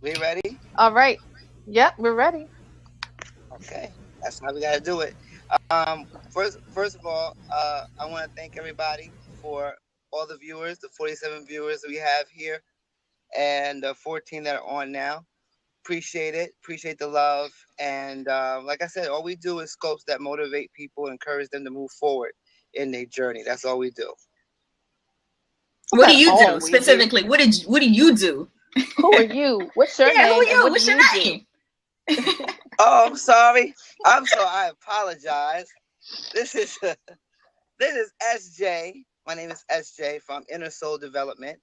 we ready? All right. Yep, we're ready. Okay, that's how we gotta do it. First of all, I want to thank everybody for all the viewers, the 47 viewers that we have here, and the 14 that are on now. Appreciate it. Appreciate the love. And like I said, all we do is scopes that motivate people, encourage them to move forward in their journey. That's all we do. What do you all do we do. specifically? What do you do? Who are you? What's your Yeah, name? who are and you? what What's do your you do? name? Oh, I'm sorry. I'm sorry. I apologize. This is this is SJ. My name is SJ from Inner Soul Development.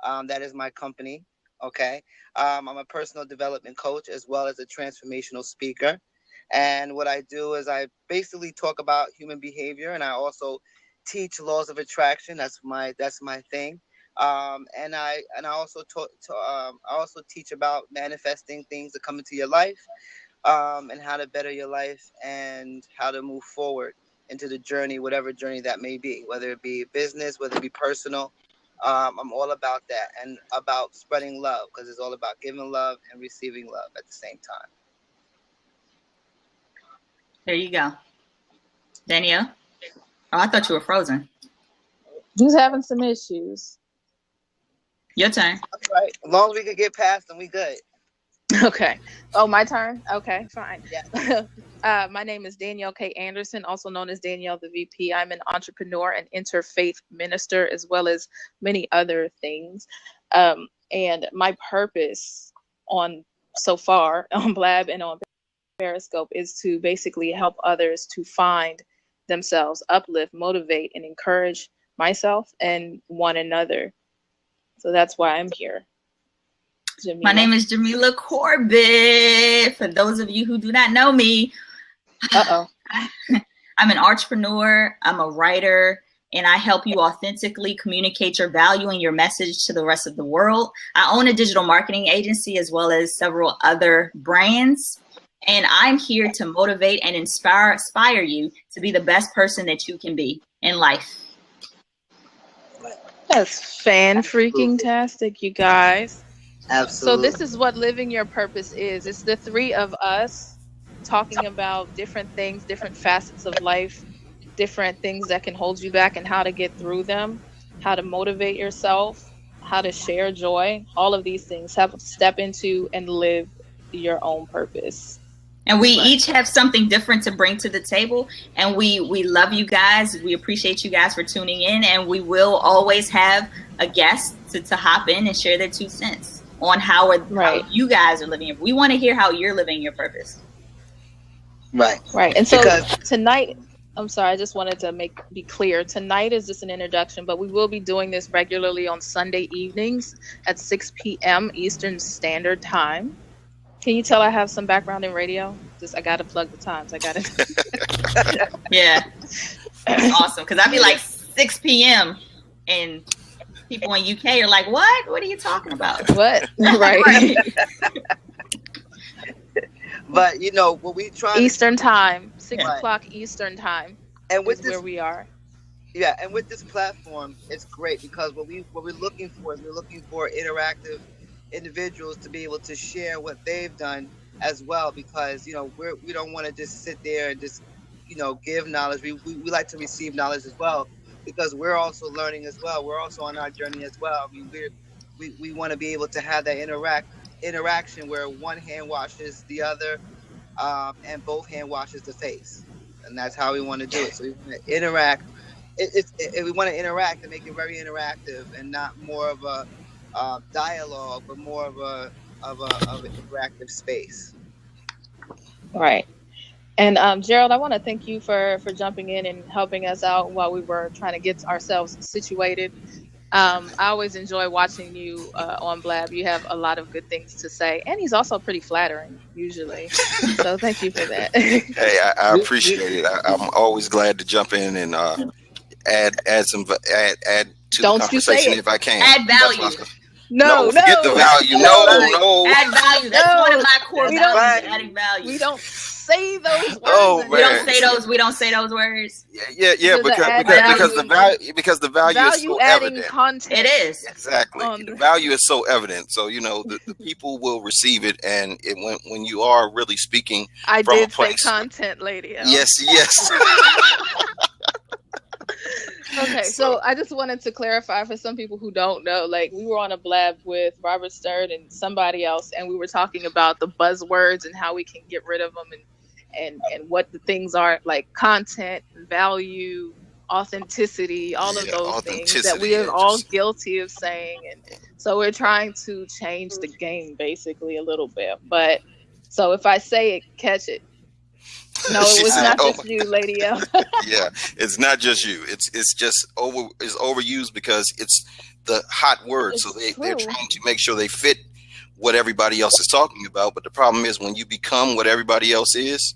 That is my company. Okay. I'm a personal development coach as well as a transformational speaker. And what I do is I basically talk about human behavior, and I also teach laws of attraction. That's my thing. And I also I also teach about manifesting things that come into your life, and how to better your life and how to move forward into the journey, whatever journey that may be, whether it be business, whether it be personal. I'm all about that and about spreading love because it's all about giving love and receiving love at the same time. There you go. Danielle? Oh, I thought you were frozen. Who's having some issues? Your turn. That's right. As long as we can get past them, we good. Okay. Oh, my turn? Okay, fine. Yeah. My name is Danielle K. Anderson, also known as Danielle the VP. I'm an entrepreneur and interfaith minister, as well as many other things. And my purpose on so far on Blab and on Periscope is to basically help others to find themselves, uplift, motivate, and encourage myself and one another. So that's why I'm here. Jamila. My name is Jamila Corbett. For those of you who do not know me, I'm an entrepreneur, I'm a writer, and I help you authentically communicate your value and your message to the rest of the world. I own a digital marketing agency as well as several other brands. And I'm here to motivate and inspire you to be the best person that you can be in life. That's fan-freaking-tastic, you guys. Absolutely. So this is what living your purpose is. It's the three of us talking about different things, different facets of life, different things that can hold you back and how to get through them, how to motivate yourself, how to share joy, all of these things, have to step into and live your own purpose. And we each have something different to bring to the table. And we love you guys. We appreciate you guys for tuning in. And we will always have a guest to hop in and share their 2 cents on how you guys are living. We want to hear how you're living your purpose. Right. And so tonight, I'm sorry, I just wanted to be clear. Tonight is just an introduction, but we will be doing this regularly on Sunday evenings at 6 p.m. Eastern Standard Time. Can you tell I have some background in radio? I got to plug the times. I got to. Yeah. That's awesome. Because I'd be like 6 p.m. and people in UK are like, what? What are you talking about? What? Right. But, what we try Eastern Time. 6 o'clock Eastern Time. And with where we are. Yeah, and with this platform, it's great because what we're looking for is interactive individuals to be able to share what they've done as well, because we don't want to just sit there and just give knowledge. We like to receive knowledge as well, because we're also learning as well. We're also on our journey as well. I mean, we want to be able to have that interaction where one hand washes the other, and both hand washes the face, and that's how we want to do it. So we want to interact. We want to interact and make it very interactive and not more of a dialogue, but more of an interactive space. Right. And Gerald, I want to thank you for jumping in and helping us out while we were trying to get ourselves situated. I always enjoy watching you on Blab. You have a lot of good things to say, and he's also pretty flattering usually. So thank you for that. Hey, I appreciate it. I'm always glad to jump in and add to the conversation if I can. Add value. No, forget the value. No. Add value. That's one of my core values, adding value. We don't say those words. Oh, man. We don't say those words. Yeah. Because the value is so evident. Content. It is. Exactly. The value is so evident. So, the people will receive it, and when you are really speaking from a place. Say content, lady. Yes. Okay, so I just wanted to clarify for some people who don't know, like we were on a Blab with Robert Stern and somebody else, and we were talking about the buzzwords and how we can get rid of them and what the things are, like content, value, authenticity, all of those things that we are all guilty of saying. And so we're trying to change the game basically a little bit. But so if I say it, catch it. No, it was not just you, Lady L. Yeah, it's not just you. It's just overused because it's the hot word. So they're trying to make sure they fit what everybody else is talking about. But the problem is when you become what everybody else is,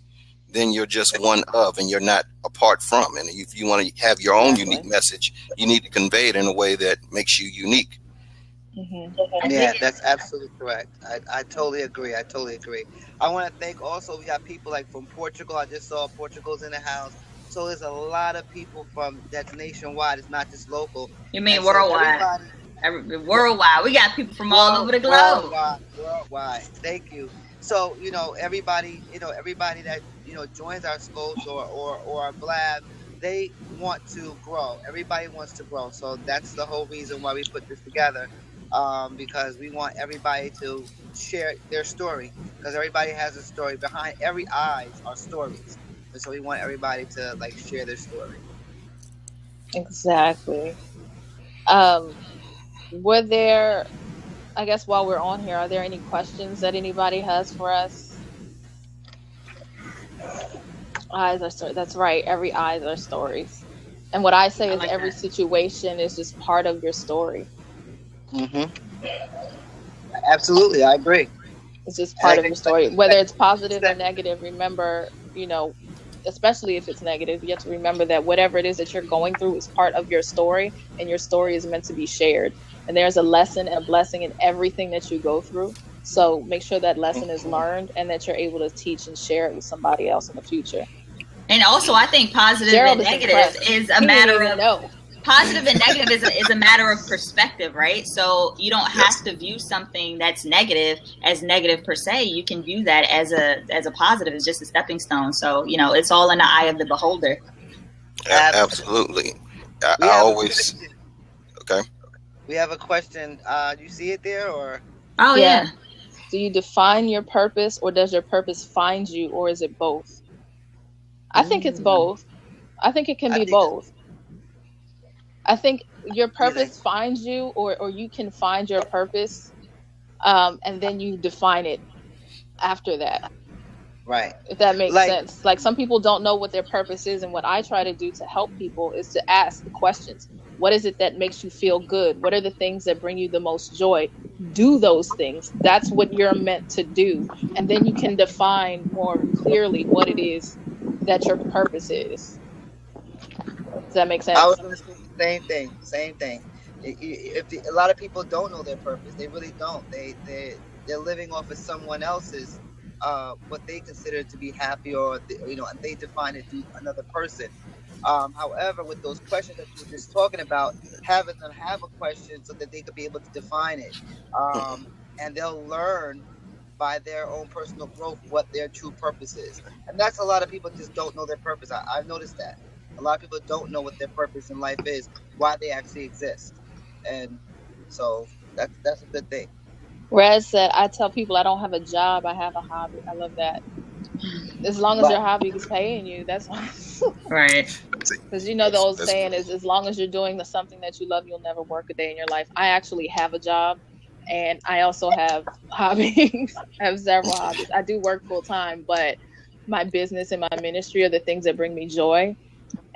then you're just one of, and you're not apart from. And if you want to have your own unique message, you need to convey it in a way that makes you unique. Mm-hmm. Yeah, that's absolutely correct. I totally agree. I want to thank also, we got people like from Portugal. I just saw Portugal's in the house. So there's a lot of people that's nationwide. It's not just local. You mean worldwide? Worldwide. We got people from all over the globe. Worldwide. Thank you. So, everybody that, joins our scopes or our Blab, they want to grow. Everybody wants to grow. So that's the whole reason why we put this together. Because we want everybody to share their story, because everybody has a story. Behind every eyes are stories, and so we want everybody to share their story. Exactly. Were there, I guess while we're on here, are there any questions that anybody has for us? Eyes are stories. That's right. Every eyes are stories. And what I say is every situation is just part of your story. Mm-hmm. Absolutely, I agree. It's just part of your story, whether it's positive or negative. Remember, especially if it's negative, you have to remember that whatever it is that you're going through is part of your story, and your story is meant to be shared. And there's a lesson and a blessing in everything that you go through. So make sure that lesson is learned and that you're able to teach and share it with somebody else in the future. And also, I think positive and negative is a matter of. Positive and negative is a matter of perspective, right? So you don't have to view something that's negative as negative per se. You can view that as a positive. It's just a stepping stone. So, it's all in the eye of the beholder. Absolutely. I always... Okay. We have a question. Do you see it there or? Oh, yeah. Do you define your purpose, or does your purpose find you, or is it both? I think it's both. I think it can be both. I think your purpose finds you, or you can find your purpose, and then you define it after that. Right. If that makes sense. Like some people don't know what their purpose is, and what I try to do to help people is to ask the questions. What is it that makes you feel good? What are the things that bring you the most joy? Do those things. That's what you're meant to do. And then you can define more clearly what it is that your purpose is. Does that make sense? I was going to say the same thing. A lot of people don't know their purpose. They really don't. They're living off of someone else's what they consider to be happy, or they define it through another person. However, with those questions that you were just talking about, having them have a question so that they could be able to define it, and they'll learn by their own personal growth what their true purpose is. And that's a lot of people just don't know their purpose. I've noticed that. A lot of people don't know what their purpose in life is, why they actually exist. And so that's a good thing. Raz said, I tell people I don't have a job, I have a hobby. I love that. As long as your hobby is paying you, that's fine. Right. Because the old saying is, as long as you're doing something that you love, you'll never work a day in your life. I actually have a job, and I also have hobbies. I have several hobbies. I do work full time, but my business and my ministry are the things that bring me joy.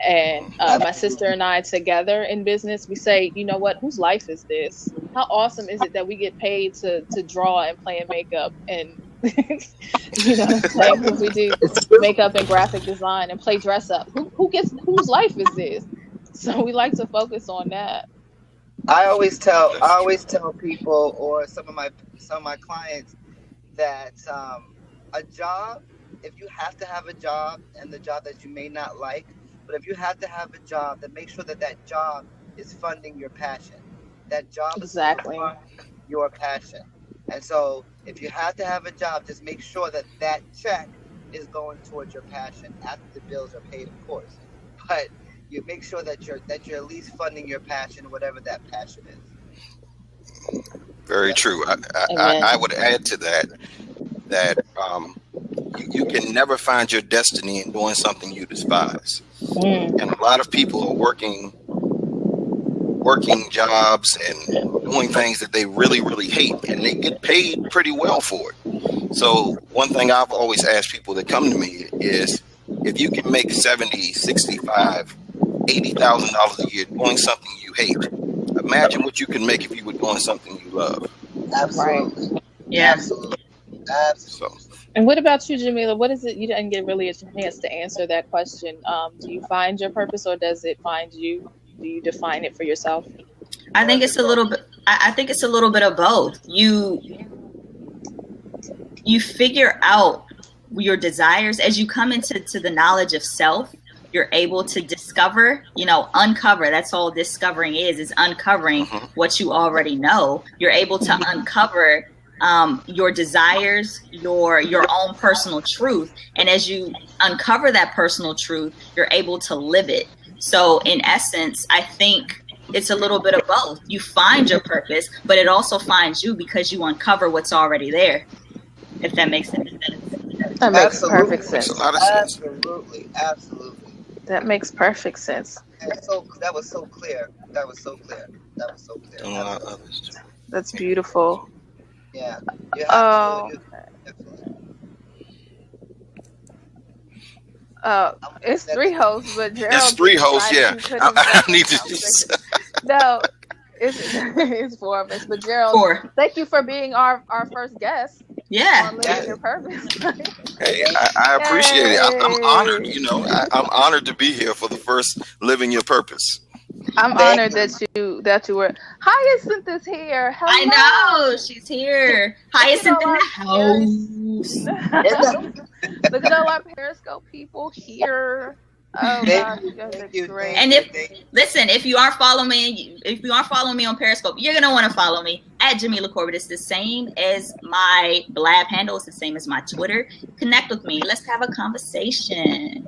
And my sister and I together in business, we say, you know what, whose life is this? How awesome is it that we get paid to draw and play in makeup and because we do makeup and graphic design and play dress up. Whose life is this? So we like to focus on that. I always tell people, or some of my clients, that a job if you have to have a job, and the job that you may not like, but if you have to have a job, then make sure that that job is funding your passion. That job is going to Exactly. fund your passion. And so if you have to have a job, just make sure that that check is going towards your passion after the bills are paid, of course. But you make sure that you're at least funding your passion, whatever that passion is. Very true. I would add to that you can never find your destiny in doing something you despise. And a lot of people are working jobs and doing things that they really, really hate, and they get paid pretty well for it. So one thing I've always asked people that come to me is, if you can make $70,000, $65,000, $80,000 a year doing something you hate, imagine what you can make if you were doing something you love. Absolutely. Right. Yeah. Absolutely. So, And what about you, Jamila? What is it? You didn't get really a chance to answer that question. Do you find your purpose, or does it find you? Do you define it for yourself? I think it's a little bit. I think it's a little bit of both. You figure out your desires as you come into the knowledge of self. You're able to discover, uncover. That's all discovering is uncovering what you already know. You're able to uncover your desires, your own personal truth. And as you uncover that personal truth, you're able to live it. So in essence, I think it's a little bit of both. You find your purpose, but it also finds you because you uncover what's already there. If that makes sense. That makes perfect sense. makes a lot of sense. Absolutely. That makes perfect sense. And so that was so clear. That's beautiful. Yeah. You have to. It's 3 hosts, but Gerald. It's 3 hosts, yeah. I need to. No, it's 4 of us. But Gerald, 4. Thank you for being our first guest. Yeah. On Living Your Purpose. Hey, I appreciate it. I'm honored. I'm honored to be here for the first Living Your Purpose. I'm honored that you were. Hyacinth is here. Hello. I know she's here. Hyacinth in the house. Look at all our Periscope people here. Oh gosh, you guys are great. And if you are following me on Periscope, you're gonna want to follow me at Jamila Corbett. It's the same as my Blab handle. It's the same as my Twitter. Connect with me. Let's have a conversation.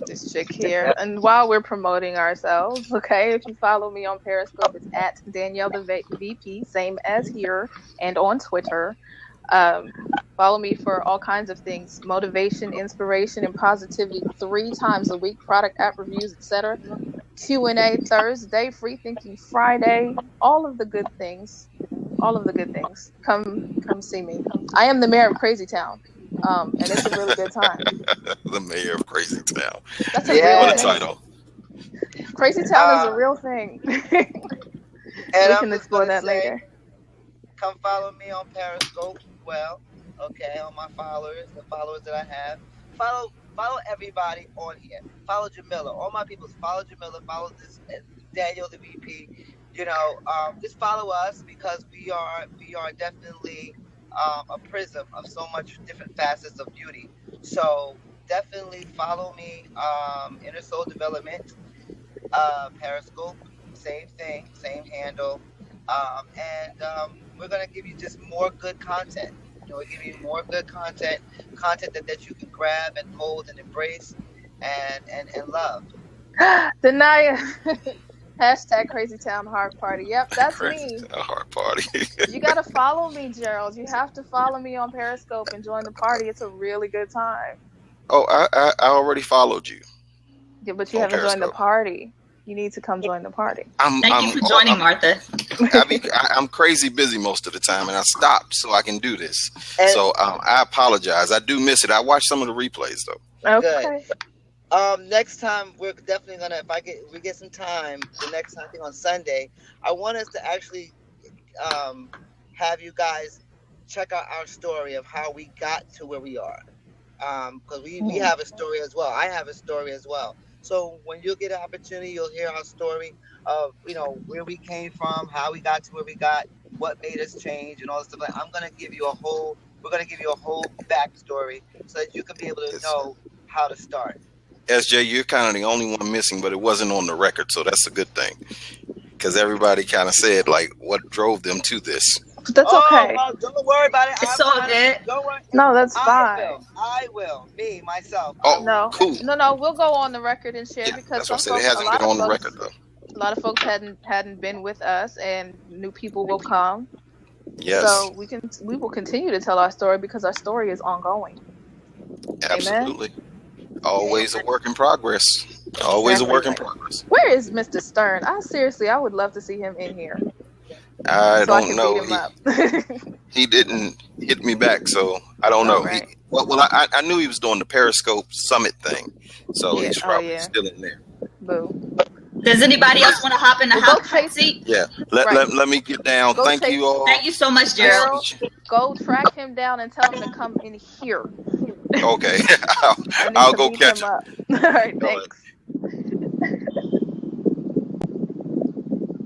This chick here. And while we're promoting ourselves, okay, if you follow me on Periscope, it's at Danielle the VP, same as here, and on Twitter. Follow me for all kinds of things: motivation, inspiration, and positivity 3 times a week, product app reviews, etc. Q&A Thursday, free thinking Friday, all of the good things. Come see me. I am the mayor of Crazy Town. And it's a really good time. The mayor of Crazy Town. That's a real title. Crazy Town is a real thing. And we can explore that later. Come follow me on Periscope. Well, okay, on my followers, the followers that I have. Follow everybody on here. Follow Jamila. All my people, follow Jamila. Follow this Daniel the VP. Just follow us, because we are definitely a prism of so much different facets of beauty. So definitely follow me. Inner Soul Development, Periscope, same thing, same handle. We're gonna give you just more good content. We're giving you more good content that you can grab and hold and embrace and love. Denaya. Hashtag Crazy Town Heart Party. Yep, that's me. Heart Party. You gotta follow me, Gerald. You have to follow me on Periscope and join the party. It's a really good time. Oh, I already followed you. Yeah, but you haven't joined the party. You need to come join the party. Thank you for joining, Martha. I'm crazy busy most of the time, and I stopped so I can do this. So I apologize. I do miss it. I watch some of the replays though. Okay. Good. Next time we're definitely gonna, if we get some time, the next time, I think on Sunday, I want us to actually have you guys check out our story of how we got to where we are. Because we have a story as well. I have a story as well. So when you get an opportunity, you'll hear our story of, where we came from, how we got to where we got, what made us change, and all this stuff. I'm going to give you a whole We're going to give you a whole backstory so that you can be able to know how to start. SJ, you're kind of the only one missing, but it wasn't on the record, so that's a good thing. Because everybody kind of said, like, what drove them to this. That's okay. Well, don't worry about it. It's all good. Don't worry. No, that's fine. I will. Me, myself. No, cool. No, we'll go on the record and share because that's what I said. It hasn't been on the record, though. A lot of folks hadn't been with us, and new people will come. Yes. So we will continue to tell our story because our story is ongoing. Absolutely. Amen? Always a work in progress. Always a work in progress. Where is Mr. Stern? I would love to see him in here. I don't know. He didn't hit me back, so I don't know. Right. I knew he was doing the Periscope Summit thing, so he's probably still in there. Boo. Does anybody else want to hop in the hot seat? Yeah. Let me get down. Thank you all. Thank you so much, Gerald. Go track him down and tell him to come in here. Okay. I'll go catch him. All right, thanks.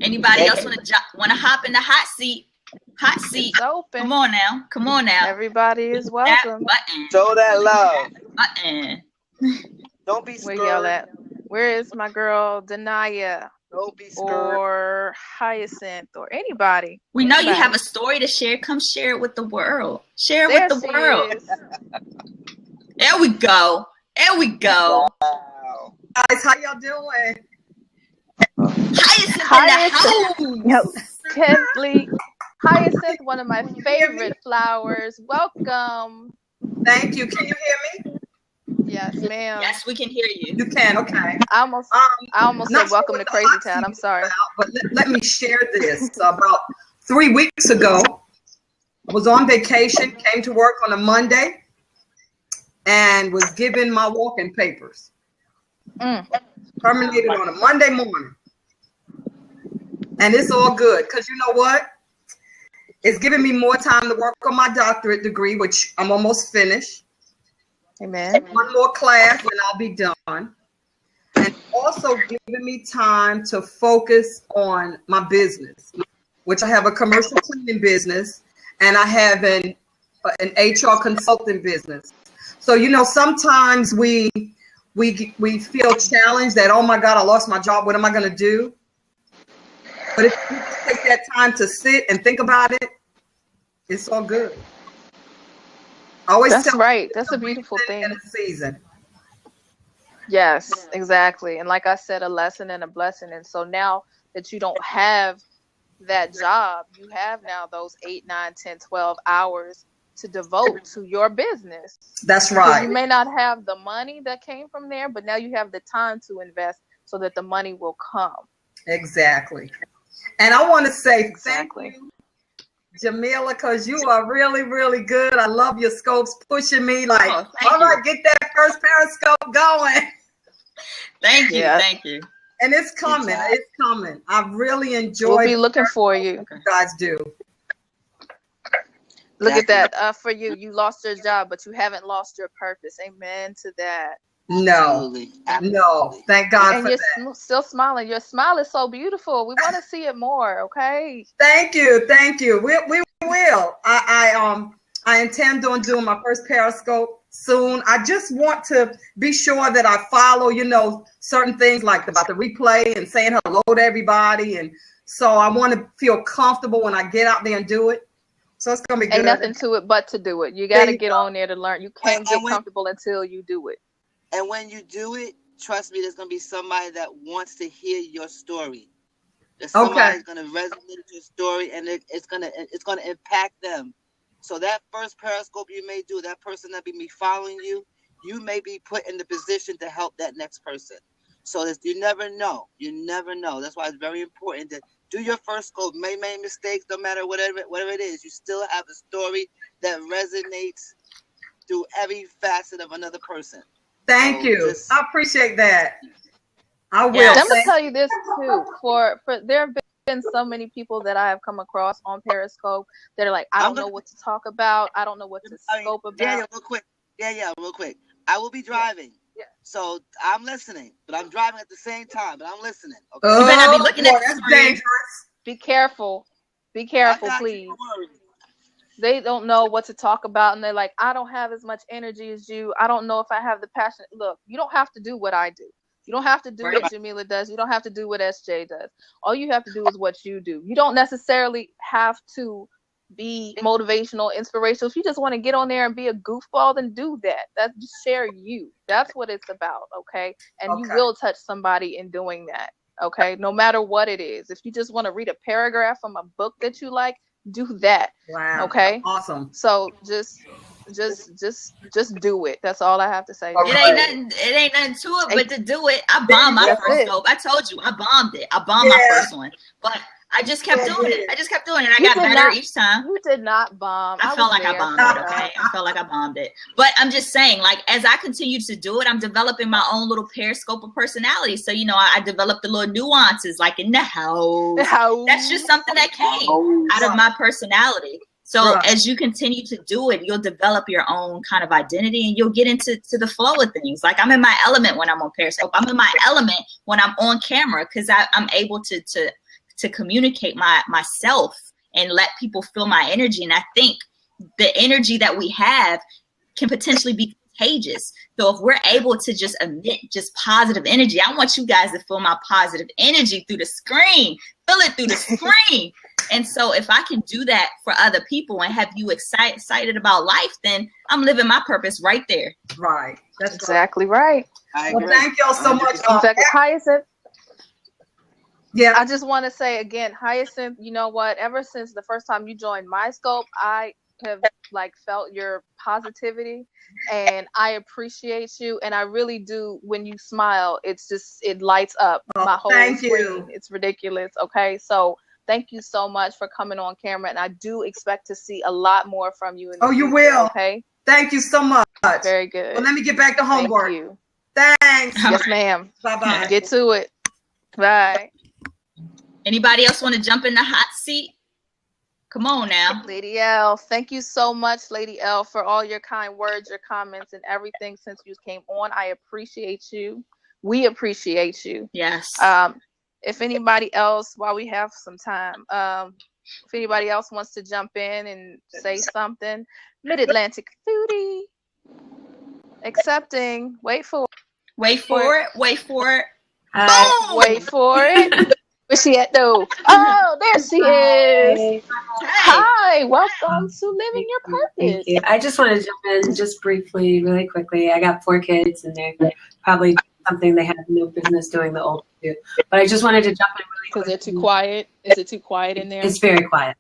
Anybody else want to hop in the hot seat? Hot seat. It's open. Come on now. Everybody is welcome. Show that love. Button. Don't be scared. Where y'all at? Where is my girl Denaya? Don't be scared. Or Hyacinth or anybody. We know you have a story to share. Come share it with the world. Share it with the world. There we go. Wow. Guys, how y'all doing? Hyacinth, one of my favorite flowers. Welcome. Thank you. Can you hear me? Yes, ma'am. Yes, we can hear you. You can. Okay. I almost said welcome to Crazy Town. I'm sorry. But let me share this. About 3 weeks ago, I was on vacation, came to work on a Monday, and was given my walking papers. Terminated on a Monday morning. And it's all good because you know what? It's giving me more time to work on my doctorate degree, which I'm almost finished. Amen. One more class and I'll be done. And also giving me time to focus on my business, which I have a commercial cleaning business and I have an HR consulting business. So, you know, sometimes we feel challenged that, oh my God, I lost my job. What am I going to do? But if you take that time to sit and think about it, it's all good. That's right. That's a beautiful thing. In a season. Yes, exactly. And like I said, a lesson and a blessing. And so now that you don't have that job, you have now those 8, 9, 10, 12 hours to devote to your business. That's right. You may not have the money that came from there, but now you have the time to invest so that the money will come. Exactly. And I want to say thank you, Jamila, because you are really, really good. I love your scopes pushing me like, all right, get that first Periscope going. Thank you. And it's coming. It's coming. I really enjoy it. We'll be looking for you. You guys do. Look at that. For you, you lost your job, but you haven't lost your purpose. Amen to that. No, no. Thank God and for you're that. Still smiling. Your smile is so beautiful. We want to see it more. Okay. Thank you. We will. I intend on doing my first Periscope soon. I just want to be sure that I follow, you know, certain things like about the replay and saying hello to everybody, and so I want to feel comfortable when I get out there and do it. So it's gonna be good. Ain't nothing to it but to do it. You got to get on there to learn. You can't get comfortable until you do it. And when you do it, trust me, there's going to be somebody that wants to hear your story. There's somebody that's going to resonate with your story, and it's going to impact them. So that first Periscope you may do, that person that be following you, you may be put in the position to help that next person. So you never know. You never know. That's why it's very important to do your first scope. Make mistakes, no matter whatever it is. You still have a story that resonates through every facet of another person. Thank you. I appreciate that. I will. Yeah, I'm gonna tell you this too. For there have been so many people that I have come across on Periscope that are like, I don't know what to talk about. I don't know what to scope about. Yeah, real quick. I will be driving. Yeah. So I'm listening, but I'm driving at the same time, but I'm listening. Okay? You better not be looking at that's dangerous. Be careful. Be careful, please. they don't know what to talk about, and they're like, I don't have as much energy as you. I don't know if I have the passion. Look, you don't have to do what I do. You don't have to do what Jamila does. You don't have to do what SJ does. All you have to do is what you do. You don't necessarily have to be motivational, inspirational. If you just want to get on there and be a goofball, then do that. That's just share you. That's what it's about, okay? And you will touch somebody in doing that, okay? No matter what it is. If you just want to read a paragraph from a book that you like, do that. Wow. Okay? Awesome. So just do it. That's all I have to say. It ain't nothing to it but to do it. I bombed my first scope. I told you, I bombed it. I bombed my first one. But I just kept doing it. And I got better each time. You did not bomb. I felt like I bombed it, okay? I felt like I bombed it. But I'm just saying, like, as I continue to do it, I'm developing my own little periscope of personality. So, you know, I developed the little nuances, like in the house. That's just something that came out of my personality. So as you continue to do it, you'll develop your own kind of identity, and you'll get into the flow of things. Like, I'm in my element when I'm on Periscope. I'm in my element when I'm on camera, because I'm able to communicate myself and let people feel my energy. And I think the energy that we have can potentially be contagious. So if we're able to just emit just positive energy, I want you guys to feel my positive energy through the screen. Feel it through the screen. And so if I can do that for other people and have you excited about life, then I'm living my purpose right there. Right. That's exactly right. Well, thank y'all so much. Hyacinth. Yeah. I just want to say again, Hyacinth, you know what? Ever since the first time you joined my scope, I have like felt your positivity, and I appreciate you. And I really do. When you smile, it lights up my whole screen. It's ridiculous. Okay. So thank you so much for coming on camera. And I do expect to see a lot more from you. In the future, you will. Okay. Thank you so much. Very good. Well, let me get back to homework. Thank you. Thanks. Yes, ma'am. Bye-bye. Get to it. Bye. Anybody else want to jump in the hot seat? Come on now. Lady L, thank you so much, Lady L, for all your kind words, your comments, and everything since you came on. I appreciate you. We appreciate you. Yes. If anybody else, while we have some time, if anybody else wants to jump in and say something, Mid-Atlantic Foodie, accepting. Wait for it. Wait for it. Boom! Wait for it. Where's she at though? Oh, there she is. Hi, welcome to Living Your Purpose. Thank you. I just want to jump in just briefly, really quickly. I got 4 kids, and they're probably something they have no business doing, the old do. But I just wanted to jump in really quick. Because they're too quiet. Is it too quiet in there? It's very quiet.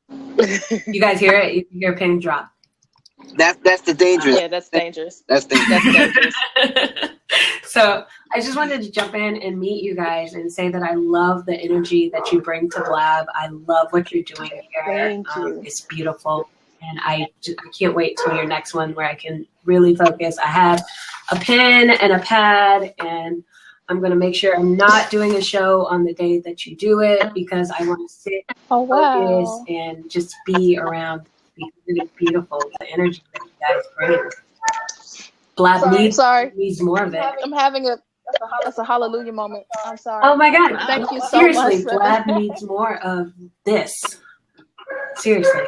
You guys hear it? You can hear a pin drop. That's the dangerous. Yeah, that's dangerous. That's dangerous. So I just wanted to jump in and meet you guys and say that I love the energy that you bring to Blab. I love what you're doing here. Thank you. It's beautiful. And I can't wait till your next one where I can really focus. I have a pen and a pad, and I'm going to make sure I'm not doing a show on the day that you do it, because I want to sit, focus, and just be around. Because it's beautiful, the energy that you guys bring. Blab needs more of it. I'm having that's a hallelujah moment. I'm sorry. Oh my God. Thank you so Seriously, much. Blab needs more of this. Seriously.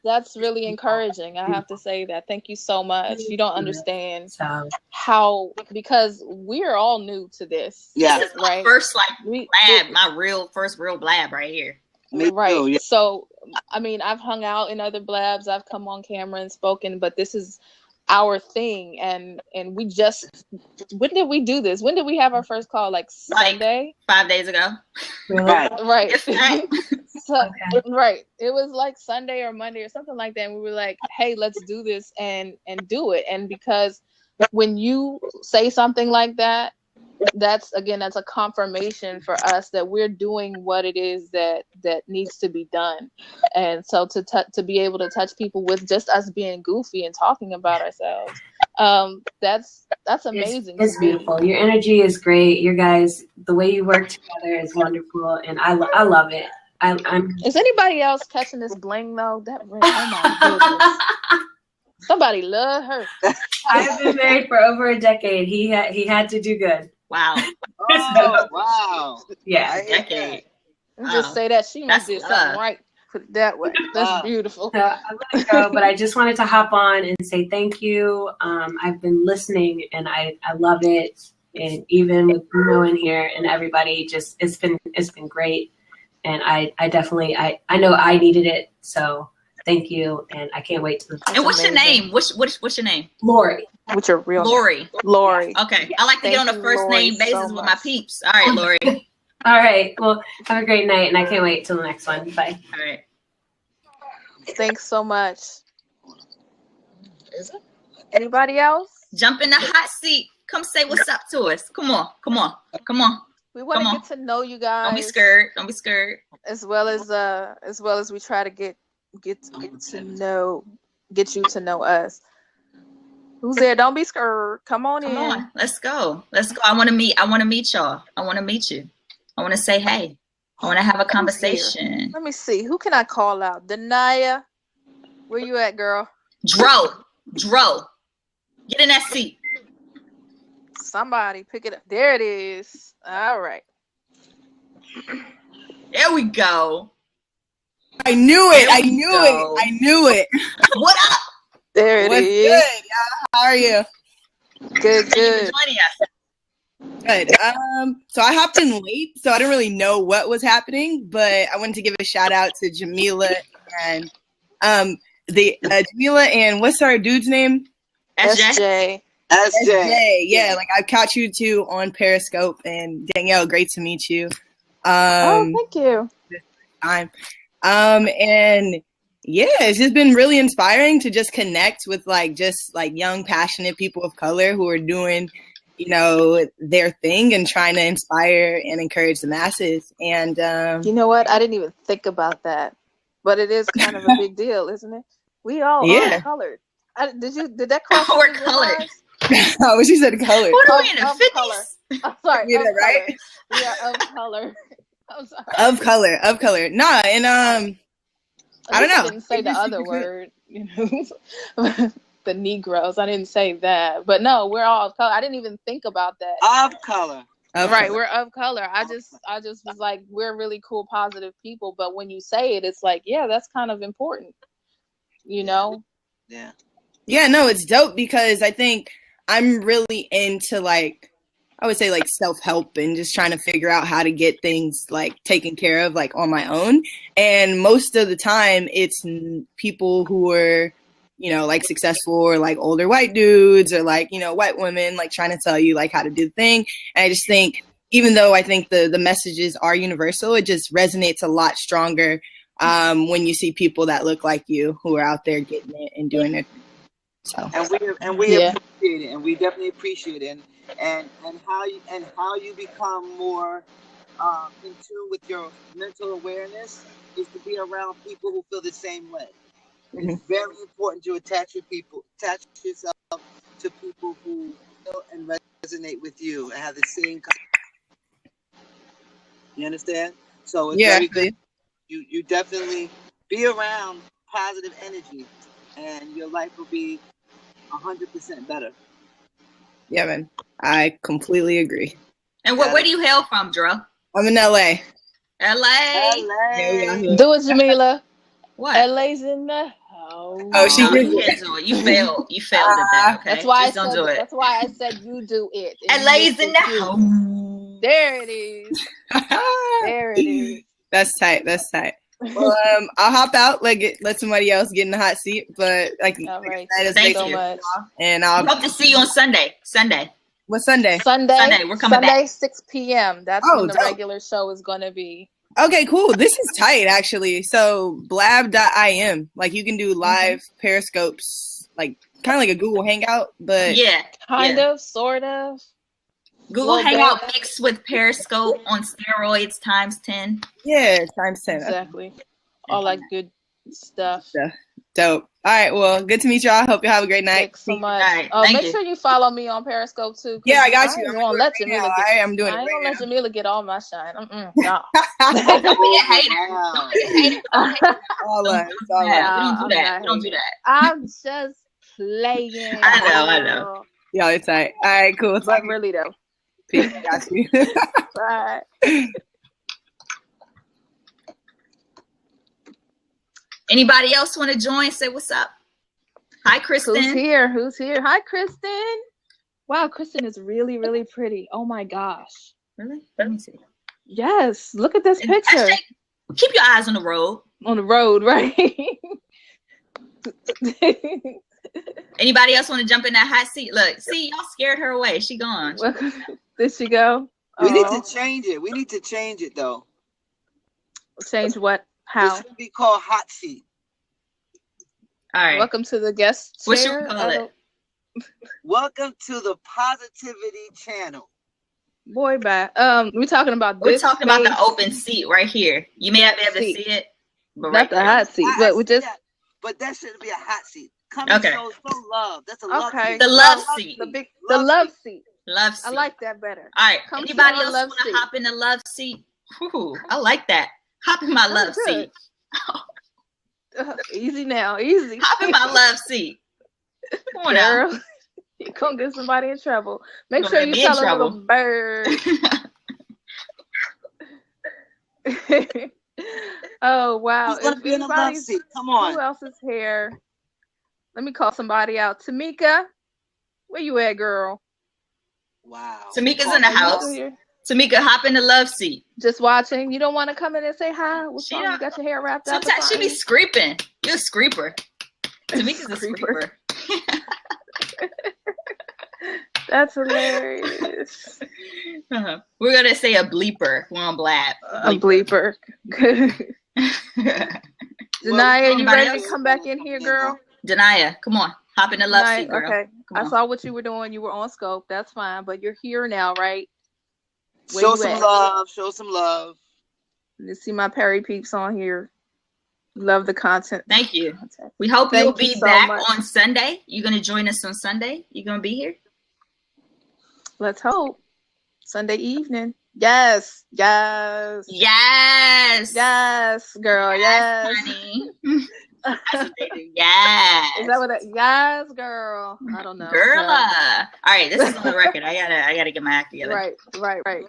That's really encouraging. I have to say that. Thank you so much. You don't understand how, because we're all new to this. Yeah. This is my first Blab, my first real Blab right here. Right. Too, yeah. So, I mean, I've hung out in other Blabs. I've come on camera and spoken, but this is our thing. And we just, when did we do this? When did we have our first call? Like Sunday? 5 days ago. Really? Right. So, right. It was like Sunday or Monday or something like that. And we were like, hey, let's do this and do it. And because when you say something like that, that's a confirmation for us that we're doing what it is that needs to be done. And so to be able to touch people with just us being goofy and talking about ourselves, that's amazing. It's beautiful. Your energy is great. You guys, the way you work together is wonderful, and I love it. Is anybody else catching this bling though? That ring, oh my goodness. Somebody love her. I've been married for over a decade. He had to do good. Wow. Oh, wow. Yeah. A decade. Just say that she must did something right. Put it that way. That's beautiful. So I'm gonna go, but I just wanted to hop on and say thank you. I've been listening and I love it. And even with Bruno in here and everybody, just it's been great. And I definitely I know I needed it. So thank you, and I can't wait to. And what's your name? What's your name? Lori. What's your real Lori. Lori. Okay, I like to get on a first name basis with my peeps. All right, Lori. All right. Well, have a great night, and I can't wait till the next one. Bye. All right. Thanks so much. Is it? Anybody else? Jump in the hot seat. Come say what's up to us. Come on. We want to get to know you guys. Don't be scared. As well as we try to get you to know us. Who's there? Don't be scared. Come on in. Let's go. I want to meet y'all. I want to meet you. I want to say hey. I want to have a conversation. Let me see. Who can I call out? Denaya. Where you at, girl? Dro. Get in that seat. Somebody pick it up. There it is. All right. There we go. I knew it. What up? There it What's is. good, y'all? How are you? Good. Thank you for joining us. Good. So I hopped in late, so I didn't really know what was happening, but I wanted to give a shout out to Jamila and Jamila and what's our dude's name? SJ. Yeah, like I've caught you two on Periscope, and Danielle, great to meet you. Thank you. And yeah, it's just been really inspiring to just connect with just young, passionate people of color who are doing, their thing and trying to inspire and encourage the masses. And you know what? I didn't even think about that, but it is kind of a big deal, isn't it? We all are colored. Did that cross We're your colored. eyes? Oh, she said colored. What are we in the Of 50s? color. I'm sorry. You did, right? We are of color. I'm sorry. Of color. Nah, and I don't know. I didn't say the other word, the Negroes. I didn't say that, but no, we're all of color. I didn't even think about that. Of color. Right, we're of color. I just was like, we're really cool, positive people. But when you say it, it's like, yeah, that's kind of important, Yeah. Yeah, no, it's dope because I think I'm really into I would say self-help and just trying to figure out how to get things taken care of on my own. And most of the time it's people who are, successful or older white dudes or white women trying to tell you how to do the thing. And I just think even though I think the messages are universal, it just resonates a lot stronger when you see people that look like you who are out there getting it and doing it. So and we appreciate it, and we definitely appreciate it, and how you become more in tune with your mental awareness is to be around people who feel the same way. Mm-hmm. It's very important to attach yourself to people who feel and resonate with you and have the same. You understand? So it's very good. You definitely be around positive energy, and your life will be 100% better. Yeah, man. I completely agree. And where do you hail from, Dro? I'm in LA. LA. Do it, Jamila. What? LA's in the house. Oh, she did it. You failed. You failed at that. Okay. That's why don't do it. That's why I said you do it. LA's in the house. There it is. There it is. That's tight. Well, I'll hop out, let somebody else get in the hot seat. But all right. Thank you so much. And I'll hope to see you on Sunday. What Sunday? Sunday. We're coming Sunday, back. 6 p.m. That's when the regular show is gonna be. Okay, cool. This is tight, actually. So Blab.im, you can do live periscopes, kind of like a Google Hangout, but kind of, sort of. Google Hangout mixed with Periscope on steroids times 10. Yeah, times 10. Exactly. All that good stuff. Dope. All right, well, good to meet y'all. Hope you have a great night. Thanks so much. Right, make sure you follow me on Periscope too. Yeah, I got you. I'm gonna let Jamila get. I'm doing it. I ain't gonna let Jamila get all my shine. No. Don't be a hater. Don't be a hater. All right. We don't do that. I'm just playing. I know. Yeah, it's tight. All right, cool. But really though. Peace. Got you. Bye. Anybody else want to join? Say what's up. Hi, Kristen. Who's here? Who's here? Hi, Kristen. Wow, Kristen is really, really pretty. Oh my gosh. Really? Let me see. Yes. Look at this picture. Keep your eyes on the road. On the road, right? Anybody else want to jump in that hot seat? Look, see, y'all scared her away. She gone. Did she go? We need to change it. We need to change it though. Change what? How? It should be called hot seat. All right. Welcome to the guest chair. What should we call it? Welcome to the Positivity Channel. Boy, bye. We're talking about We're talking about the open seat right here. You may not be able to see it, but not the hot seat. But we just. But that shouldn't be a hot seat. Come and show love. That's a love seat. The love seat. The love seat. Love seat. I like that better. All right. Anybody else want to hop in the love seat? Ooh, I like that. Hop in my love seat. Easy now. Easy. Hop in my love seat. Come on, girl. You're going to get somebody in trouble. Make sure you tell a little bird. Oh, wow. Who's going to be in the love seat? Come on. Who else is here? Let me call somebody out. Tamika, where you at, girl? Wow. Tamika's in the house. Tamika, hop in the love seat. Just watching. You don't want to come in and say hi? What's wrong? You got your hair wrapped up. Sometimes she be screeping. You're a screeper. Tamika's a screeper. That's hilarious. We're going to say a bleeper. We're on Blab. A bleeper. Denaya, you ready to come back in here, girl? Denaya, come on. Hop in the love seat, girl. Okay. I saw what you were doing. You were on scope. That's fine. But you're here now, right? Show some love. Show some love. You see my Perry peeps on here. Love the content. Thank you. We hope you'll be back on Sunday. You're going to join us on Sunday? You're going to be here? Let's hope. Sunday evening. Yes. Yes. Yes. Yes, girl. Yes. Honey. That's what they do. Yes. Is that what that? Yes, girl. I don't know. Girl. All right, this is on the record. I gotta get my act together. Right.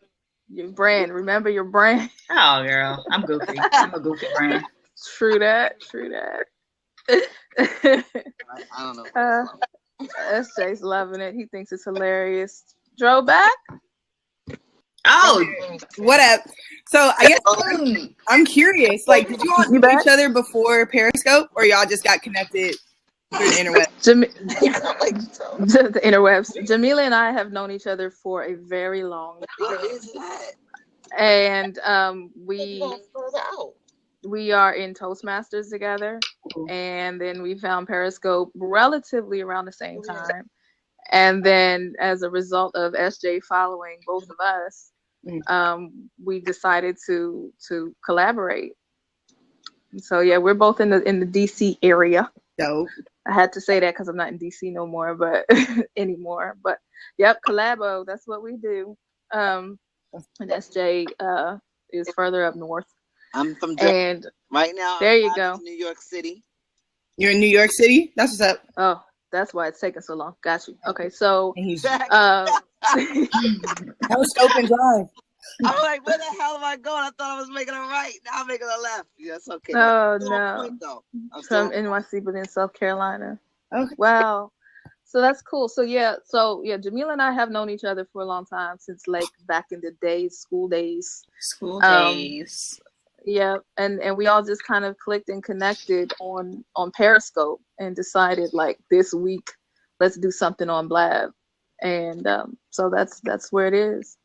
Your brand. Remember your brand. Oh, girl. I'm goofy. I'm a goofy brand. True that. I don't know. SJ's loving it. He thinks it's hilarious. Dro back? Oh, what up? So I guess I'm curious. Like, did you all know each other before Periscope, or y'all just got connected through the interwebs? The interwebs. Jamila and I have known each other for a very long time, and we are in Toastmasters together, and then we found Periscope relatively around the same time, and then as a result of SJ following both of us. We decided to collaborate. So yeah, we're both in the DC area. Dope. I had to say that because I'm not in DC no more, but anymore. But yep, collabo. That's what we do. And SJ is further up north. I'm from and right now. There you go. New York City. You're in New York City? That's what's up. Oh, that's why it's taking so long. Got you. Okay, so that was scope and drive. I'm like, where the hell am I going? I thought I was making a right. Now I'm making a left. Yes, okay. Oh, no. From NYC, but in South Carolina. Okay. Wow. So that's cool. So yeah, Jamila and I have known each other for a long time, since like back in the days, school days. Yeah, and we all just kind of clicked and connected on Periscope and decided like this week, let's do something on Blab. And so that's where it is.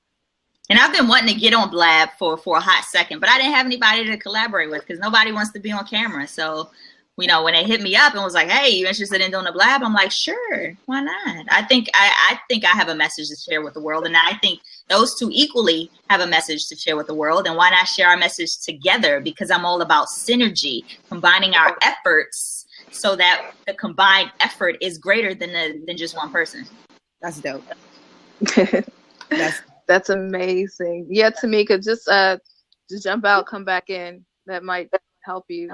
And I've been wanting to get on Blab for a hot second, but I didn't have anybody to collaborate with because nobody wants to be on camera. So, you know, when they hit me up and was like, "Hey, you interested in doing a Blab?" I'm like, "Sure, why not?" I think I have a message to share with the world, and I think those two equally have a message to share with the world. And why not share our message together? Because I'm all about synergy, combining our efforts so that the combined effort is greater than just one person. That's dope. That's amazing. Yeah, Tamika, just jump out, come back in. That might help you.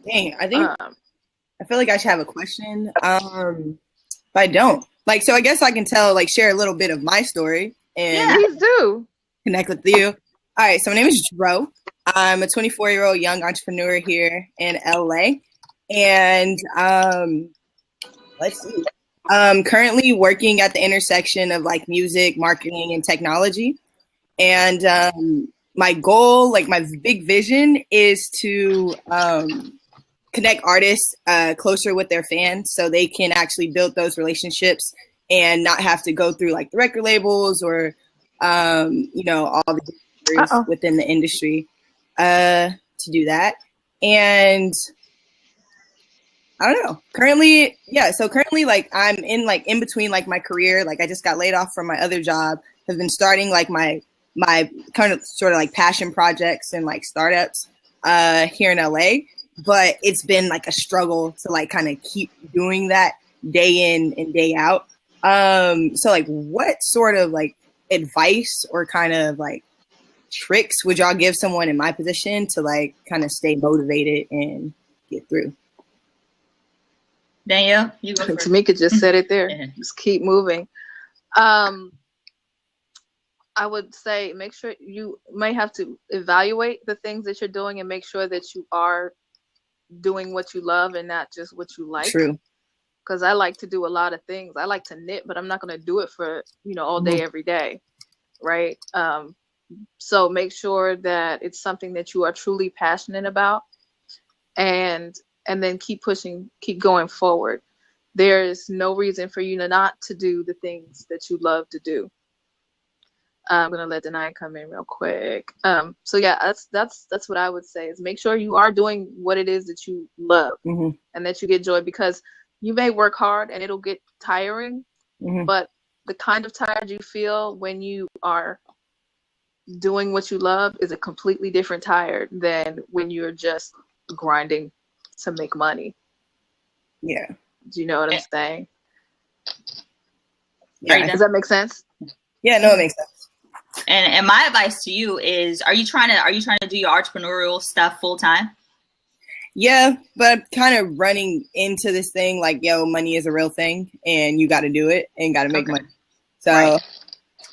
Dang, I think I feel like I should have a question. But I don't. Like, so I guess I can share a little bit of my story and please do. Connect with you. All right, so my name is Dro. I'm a 24-year-old young entrepreneur here in LA. And let's see. Currently working at the intersection of like music, marketing, and technology. And my goal, like my big vision, is to connect artists closer with their fans so they can actually build those relationships and not have to go through like the record labels or, you know, all the different within the industry to do that. And I don't know. Currently, like I'm in between like my career. Like I just got laid off from my other job. Have been starting like my kind of sort of like passion projects and like startups here in LA. But it's been like a struggle to like kind of keep doing that day in and day out. So like what sort of like advice or kind of like tricks would y'all give someone in my position to like kind of stay motivated and get through? Danielle, you go first. Tamika just said it there. Just keep moving. I would say make sure you may have to evaluate the things that you're doing and make sure that you are doing what you love and not just what you like. True. Because I like to do a lot of things. I like to knit, but I'm not going to do it for, you know, all day, every day. Right. So make sure that it's something that you are truly passionate about and then keep pushing, keep going forward. There's no reason for you not to do the things that you love to do. I'm gonna let Denai come in real quick. So yeah, that's what I would say is make sure you are doing what it is that you love and that you get joy, because you may work hard and it'll get tiring, but the kind of tired you feel when you are doing what you love is a completely different tired than when you're just grinding to make money. Yeah. Do you know what I'm saying? Yeah. Does that make sense? Yeah, no, it makes sense. And my advice to you is, are you trying to do your entrepreneurial stuff full time? Yeah, but I'm kind of running into this thing like, yo, money is a real thing and you got to do it and got to make money. So, right.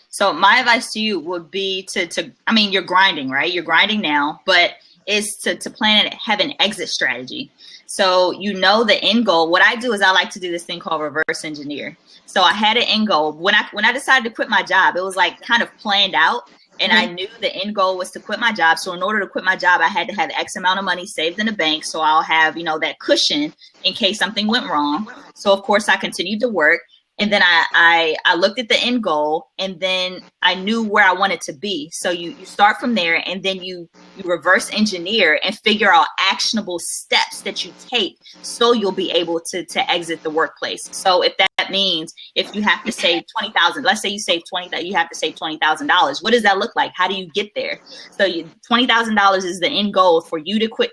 So my advice to you would be to I mean, you're grinding, right? You're grinding now, but is to plan and have an exit strategy. So you know the end goal. What I do is I like to do this thing called reverse engineer. So I had an end goal. When I decided to quit my job, it was like kind of planned out. And I knew the end goal was to quit my job. So in order to quit my job, I had to have X amount of money saved in the bank. So I'll have, you know, that cushion in case something went wrong. So of course I continued to work. And then I looked at the end goal, and then I knew where I wanted to be. So you start from there, and then you reverse engineer and figure out actionable steps that you take so you'll be able to exit the workplace. So if that means if you have to save $20,000, let's say you save you have to save $20,000. What does that look like? How do you get there? So $20,000 is the end goal for you to quit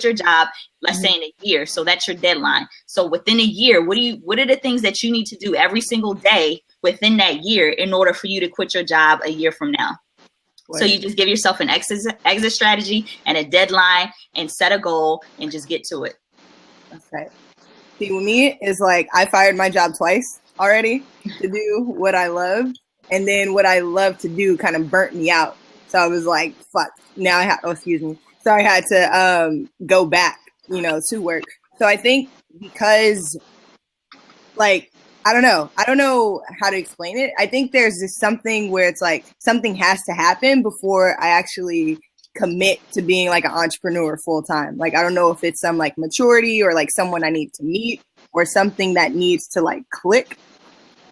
your job, let's say in a year. So that's your deadline. So within a year, what are the things that you need to do every single day within that year in order for you to quit your job a year from now? Right. So you just give yourself an exit strategy and a deadline and set a goal and just get to it. That's right. See, with me, it's like I fired my job twice already to do what I loved. And then what I love to do kind of burnt me out. So I was like, fuck, now I have, So I had to go back, you know, to work. So I think because, like, I don't know how to explain it. I think there's this something where it's like something has to happen before I actually commit to being like an entrepreneur full time. Like, I don't know if it's some like maturity or like someone I need to meet or something that needs to like click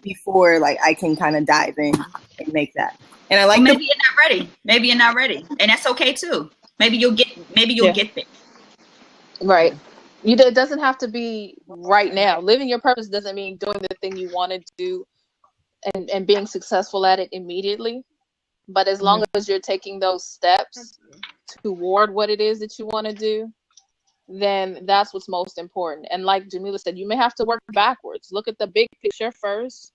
before like I can kind of dive in and make that. And I like you're not ready. Maybe you're not ready. And that's okay too. Maybe you'll get there. Right. It doesn't have to be right now. Living your purpose doesn't mean doing the thing you want to do and being successful at it immediately. But as long as you're taking those steps toward what it is that you want to do, then that's what's most important. And like Jamila said, you may have to work backwards. Look at the big picture first,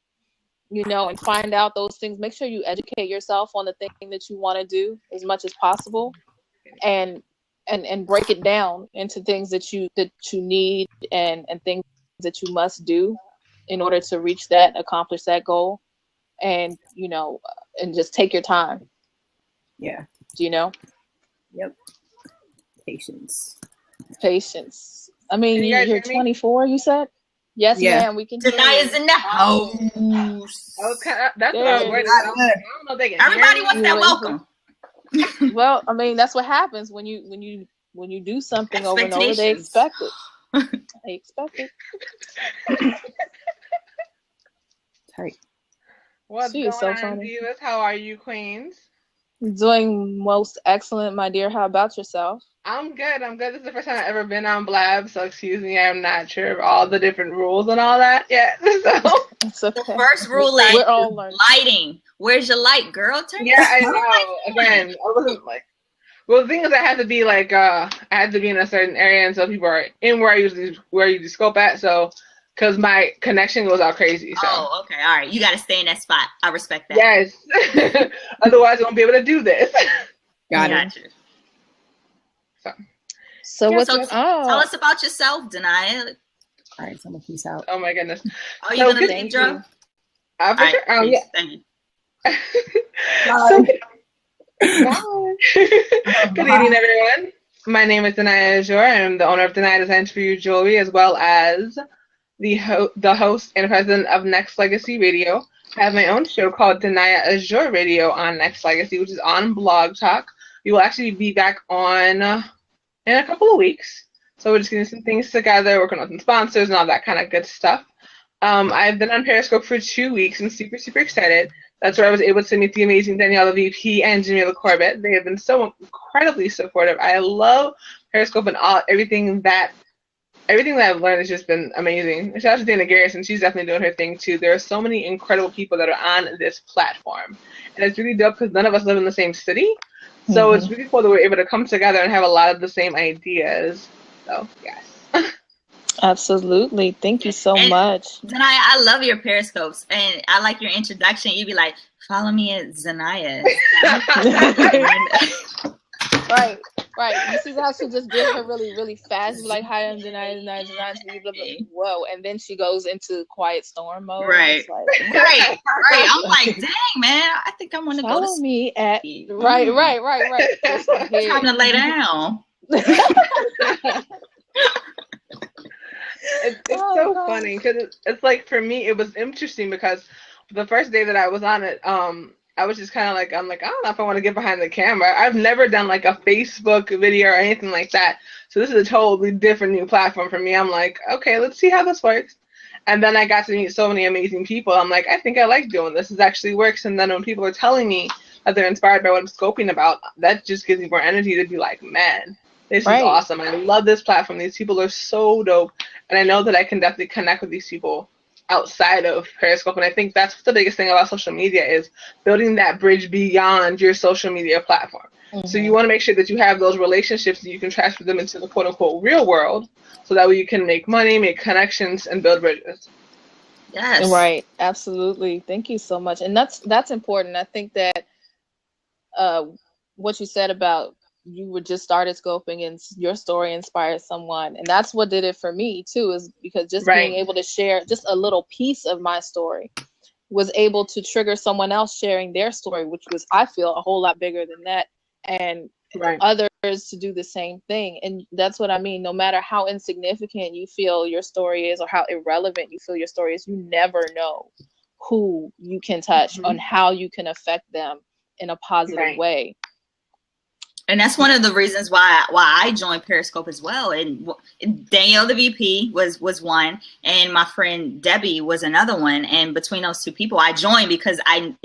you know, and find out those things. Make sure you educate yourself on the thing that you want to do as much as possible. And break it down into things that you need and things that you must do in order to accomplish that goal. And, you know, and just take your time. Yeah. Do you know? Yep. Patience. I mean, Can you guys you're hear me? 24, you said? Yes, Yeah. ma'am, we can hear Danaya's you. in the house. Okay, that's what I was waiting for. I don't know if they can Everybody hear wants me. that welcome. Well, I mean, that's what happens when you do something over and over. They expect it. They expect it. Tight. What's She going is so on, funny. Divas? How are you, queens? Doing most excellent, my dear. How about yourself? I'm good. This is the first time I've ever been on Blab, so excuse me, I'm not sure of all the different rules and all that yet. So It's okay. The first rule is we're all learning. lighting. Where's your light, girl? Turn yeah, I know. Again, I wasn't like. Well, the thing is, I had to be like, I had to be in a certain area, and so people are in where I usually scope at. So, because my connection goes out crazy. So. Oh, okay, all right. You got to stay in that spot. I respect that. Yes. Otherwise, I won't be able to do this. Got Got it. you. So Yeah, what's so tell us about yourself, Danaya. All right, so I'm gonna peace out. Oh my goodness. Are you So gonna thank intro? you. For All sure. right, Yeah. thank you. So, good evening, everyone. My name is Danaya Azure. I'm the owner of Danaya Designs for You Jewelry, as well as the host and president of Next Legacy Radio. I have my own show called Danaya Azure Radio on Next Legacy, which is on Blog Talk. We will actually be back on in a couple of weeks. So we're just getting some things together, working on some sponsors and all that kind of good stuff. I've been on Periscope for 2 weeks and super, super excited. That's where I was able to meet the amazing Danielle, the VP, and Jamila Corbett. They have been so incredibly supportive. I love Periscope and everything that I've learned has just been amazing. Shout out to Dana Garrison. She's definitely doing her thing too. There are so many incredible people that are on this platform. And it's really dope because none of us live in the same city. So it's really cool that we're able to come together and have a lot of the same ideas. So, yes. Absolutely. Thank you so much. Zanaya, I love your Periscopes. And I like your introduction. You'd be like, follow me at Zanaya. Right. You see how she just did her really, really fast? Like, hi, I'm Zanaya. Whoa. And then she goes into quiet storm mode. Right. It's like, right. I'm like, dang, man. I think I want to go to follow me at... Right. Time to lay down. It's so funny because it's like, for me, it was interesting because the first day that I was on it, I was just kind of like, I don't know if I want to get behind the camera. I've never done like a Facebook video or anything like that. So this is a totally different new platform for me. I'm like, okay, let's see how this works. And then I got to meet so many amazing people. I'm like, I think I like doing this. This actually works. And then when people are telling me that they're inspired by what I'm scoping about, that just gives me more energy to be like, man, this is awesome. I love this platform. These people are so dope. And I know that I can definitely connect with these people outside of Periscope. And I think that's the biggest thing about social media is building that bridge beyond your social media platform. So you want to make sure that you have those relationships that you can transfer them into the quote unquote real world. So that way you can make money, make connections, and build bridges. Yes. Right. Absolutely. Thank you so much. And that's important. I think that what you said about you were just started scoping and your story inspired someone. And that's what did it for me too, is because just being able to share just a little piece of my story was able to trigger someone else sharing their story, which was, I feel, a whole lot bigger than that. And others to do the same thing. And that's what I mean. No matter how insignificant you feel your story is or how irrelevant you feel your story is, you never know who you can touch and how you can affect them in a positive way. And that's one of the reasons why I joined Periscope as well. And Danielle, the VP, was one, and my friend Debbie was another one. And between those two people, I joined because I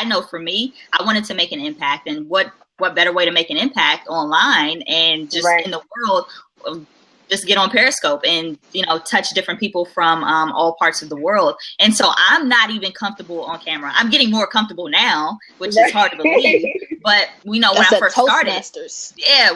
know for me, I wanted to make an impact. And what better way to make an impact online and just in the world? Just get on Periscope and, touch different people from all parts of the world. And so I'm not even comfortable on camera. I'm getting more comfortable now, which is hard to believe. But, when I first started,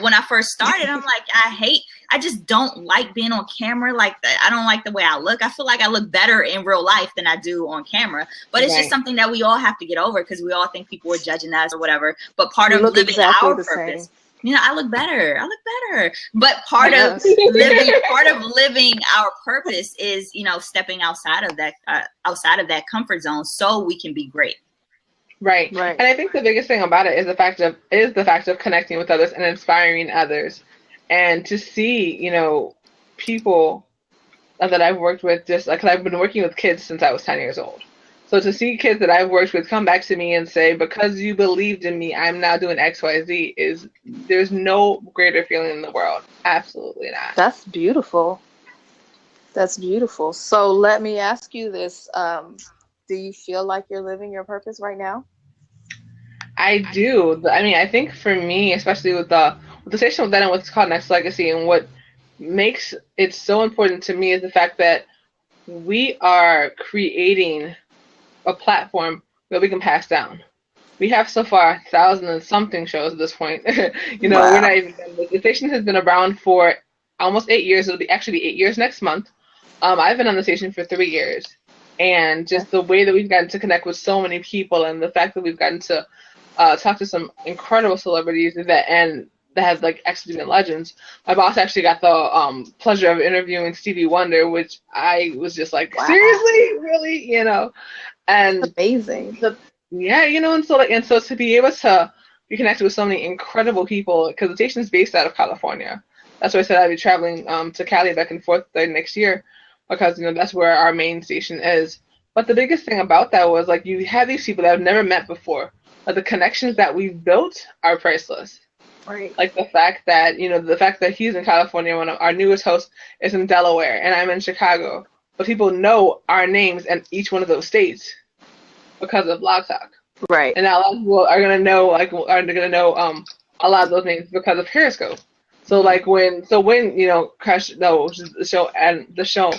when I first started, I'm like, I just don't like being on camera like that. I don't like the way I look. I feel like I look better in real life than I do on camera. But it's just something that we all have to get over because we all think people are judging us or whatever. But part of living our purpose. I look better. But part of living our purpose is, stepping outside of that comfort zone so we can be great. Right. Right. And I think the biggest thing about it is the fact of connecting with others and inspiring others. And to see, people that I've worked with, just like, 'cause I've been working with kids since I was 10 years old. So to see kids that I've worked with come back to me and say, because you believed in me, I'm now doing XYZ, there's no greater feeling in the world. Absolutely not. That's beautiful. That's beautiful. So let me ask you this. Do you feel like you're living your purpose right now? I do. I mean, I think for me, especially with the station that I'm with, it's called Next Legacy, and what makes it so important to me is the fact that we are creating a platform that we can pass down. We have so far 1,000 and something shows at this point. Wow. We're not even done. The station has been around for almost 8 years. It'll be actually 8 years next month. I've been on the station for 3 years, and just the way that we've gotten to connect with so many people, and the fact that we've gotten to talk to some incredible celebrities that have like actually been legends. My boss actually got the pleasure of interviewing Stevie Wonder, which I was just like, Wow. seriously, really, and That's amazing. Yeah, and so to be able to be connected with so many incredible people, because the station is based out of California. That's why I said I'd be traveling to Cali back and forth next year, because that's where our main station is. But the biggest thing about that was, like, you have these people that I've never met before, but the connections that we've built are priceless. Right. Like the fact that he's in California when our newest host is in Delaware and I'm in Chicago, but people know our names in each one of those states because of Blog Talk. Right. And now a lot of people are gonna know a lot of those names because of Periscope. So like when Crash, which is the show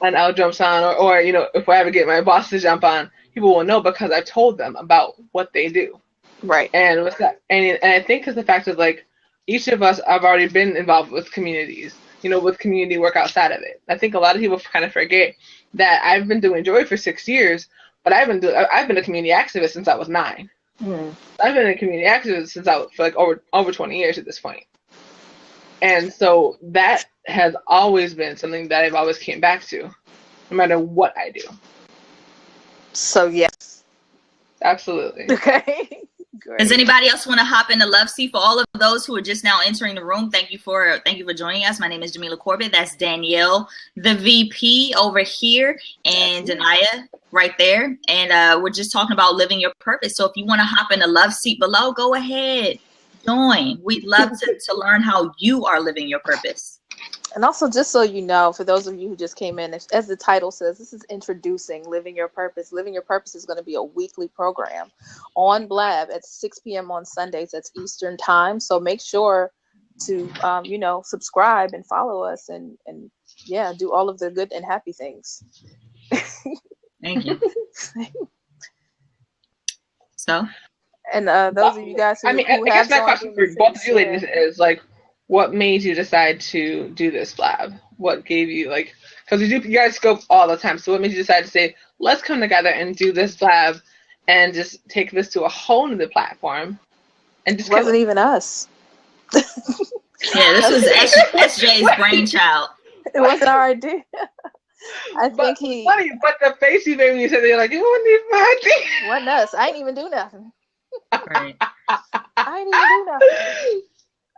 and Al jumps on, or if I ever get my boss to jump on, people will know because I've told them about what they do. Right. And with that, and I think it's the fact that, like, each of us have already been involved with communities, with community work outside of it. I think a lot of people kind of forget that I've been doing Joy for 6 years, but I've been a community activist since I was 9. Mm. I've been a community activist since I was for like over 20 years at this point. And so that has always been something that I've always came back to, no matter what I do. So yes. Absolutely. Okay. Great. Does anybody else want to hop in the love seat? For all of those who are just now entering the room, thank you for joining us. My name is Jamila Corbett. That's Danielle, the VP over here, and Denaya right there. And we're just talking about living your purpose. So if you want to hop in the love seat below, go ahead, join. We'd love to learn how you are living your purpose. And also, just so you know, for those of you who just came in, as the title says, this is introducing Living Your Purpose. Living Your Purpose is going to be a weekly program on Blab at 6 p.m. on Sundays. That's Eastern time. So make sure to, subscribe and follow us and do all of the good and happy things. Thank you. So, and those of you guys who, I guess my question for both of you ladies is, like, what made you decide to do this Blab? What gave you, like, because you guys scope all the time. So what made you decide to say, let's come together and do this Blab and just take this to a whole new platform? And just wasn't even us. Yeah, this was SJ's brainchild. It wasn't our idea. But the face you made when you said that, you're like, it wasn't even my idea. Wasn't us. I ain't even do nothing. Right. I ain't even do nothing.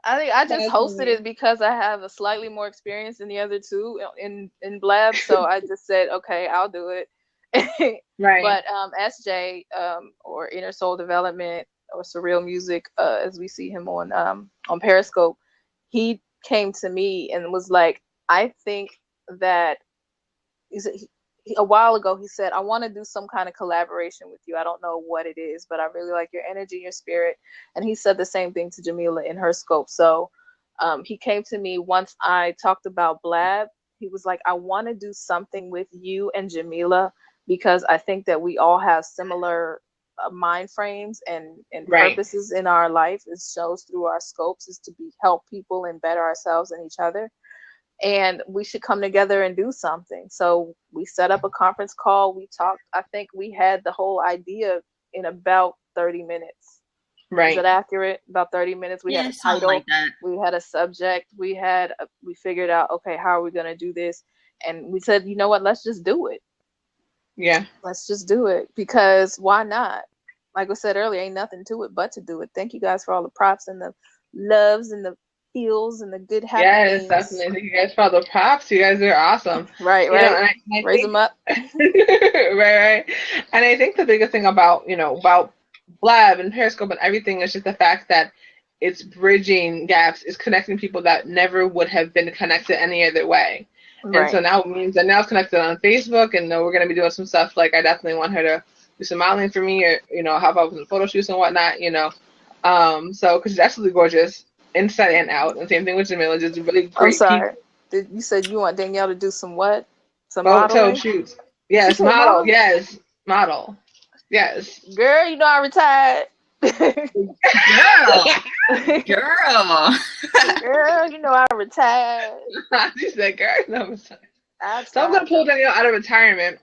I think I just hosted it because I have a slightly more experience than the other two in Blab. So I just said, okay, I'll do it. Right. But SJ, or Inner Soul Development, or Surreal Music, as we see him on Periscope, he came to me and was like, I think that a while ago he said, I want to do some kind of collaboration with you. I don't know what it is, but I really like your energy, your spirit. And he said the same thing to Jamila in her scope. So he came to me once I talked about Blab. He was like, I want to do something with you and Jamila, because I think that we all have similar mind frames and purposes in our life. It shows through our scopes is to help people and better ourselves and each other. And we should come together and do something. So we set up a conference call. We talked. I think we had the whole idea in about 30 minutes. Right. Is that accurate? About 30 minutes. We had a title. Like that. We had a subject. We figured out, okay, how are we going to do this? And we said, you know what? Let's just do it. Yeah. Let's just do it, because why not? like I said earlier, ain't nothing to it but to do it. Thank you guys for all the props and the loves and the feels and the good happy Yes, things. definitely. Thank you guys for all the props. You guys are awesome. Right, You know, right. and I Raise think, them up. right. And I think the biggest thing about, about Blab and Periscope and everything is just the fact that it's bridging gaps, it's connecting people that never would have been connected any other way. And Right. so now it means that now it's connected on Facebook, and we're going to be doing some stuff. Like, I definitely want her to do some modeling for me, or, help out with some photo shoots and whatnot, So, because she's absolutely gorgeous inside and out. And same thing with Jamila, just really great I'm sorry. people. You said you want Danielle to do some what? Some Photo modeling? shoots. Did she Yes, say model. Yes, model. Yes. Girl, you know I retired. Girl. Girl, you know I retired. She said, girl, no. So I'm So gonna pull Danielle out of retirement.